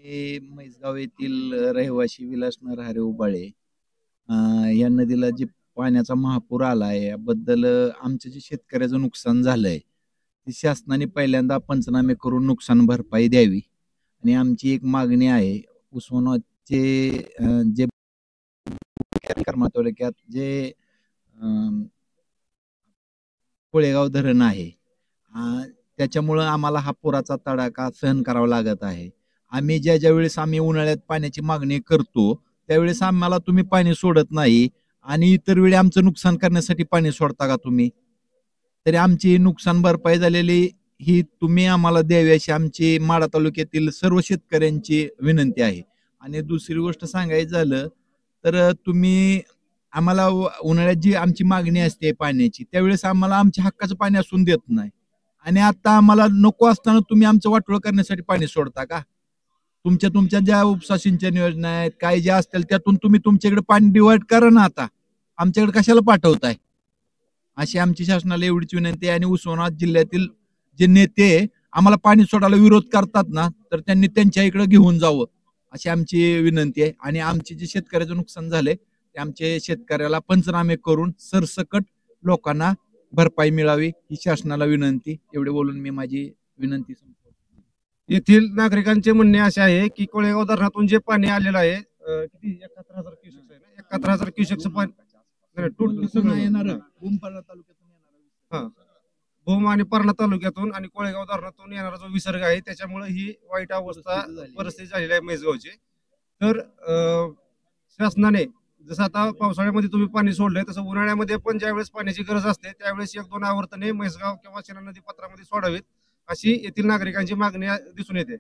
हे म्हैसगाव येथील रहिवासी विलास नरहरी उबाळे या नदीला जे पाण्याचा महापूर आलाय याबद्दल आमचं जे शेतकऱ्याचं नुकसान झालंय ते शासनाने पहिल्यांदा पंचनामे करून नुकसान भरपाई द्यावी आणि आमची एक मागणी आहे उस्मानाबादचे जे कर्मा तालुक्यात जे कोळेगाव धरण आहे त्याच्यामुळं आम्हाला हा पुराचा तडाखा सहन करावा लागत आहे. आम्ही ज्या वेळेस आम्ही उन्हाळ्यात पाण्याची मागणी करतो त्यावेळेस आम्हाला तुम्ही पाणी सोडत नाही आणि इतर वेळी आमचं नुकसान करण्यासाठी पाणी सोडता का तुम्ही? तरी आमची नुकसान भरपाई झालेली ही तुम्ही आम्हाला द्यावी अशी आमची माढा तालुक्यातील सर्व शेतकऱ्यांची विनंती आहे. आणि दुसरी गोष्ट सांगायचं झालं तर तुम्ही आम्हाला उन्हाळ्यात जी आमची मागणी असते पाण्याची त्यावेळेस आम्हाला आमच्या हक्काचं पाणी असून देत नाही आणि आता आम्हाला नको असताना तुम्ही आमचं वाटोळं करण्यासाठी पाणी सोडता का? तुमच्या ज्या उपसा सिंचन योजना आहेत काही ज्या असतील त्यातून तुम्ही तुमच्याकडे पाणी डिवाइड करा ना. आता आमच्याकडे कशाला पाठवताय? अशी आमची शासनाला एवढीच विनंती आहे. आणि उस्मानाबाद जिल्ह्यातील जे नेते आम्हाला पाणी सोडायला विरोध करतात ना तर त्यांनी त्यांच्या इकडे घेऊन जावं अशी आमची विनंती आहे. आणि आमचे जे शेतकऱ्याचं नुकसान झालंय ते आमचे शेतकऱ्याला पंचनामे करून सरसकट लोकांना भरपाई मिळावी ही शासनाला विनंती. एवढे बोलून मी माझी विनंती संपवतो. येथील नागरिकांचे म्हणणे असे आहे की कोळेगाव धरणातून जे पाणी आलेलं आहे किती 71,000 क्युसेक्स आहे ना 71,000 क्युसेक्सचं पाणी भूम आणि पारणा तालुक्यातून आणि कोळेगाव धरणातून येणारा जो विसर्ग आहे त्याच्यामुळे ही वाईट अवस्था परिस्थिती झालेली आहे म्हैसगावची. तर शासनाने जसं आता पावसाळ्यामध्ये तुम्ही पाणी सोडलंय तसं उन्हाळ्यामध्ये पण ज्यावेळेस पाण्याची गरज असते त्यावेळेस 1-2 आवर्तने म्हैसगाव किंवा शिना नदी पात्रामध्ये सोडावीत अशी येथील नागरिकांची मागणी दिसून येते.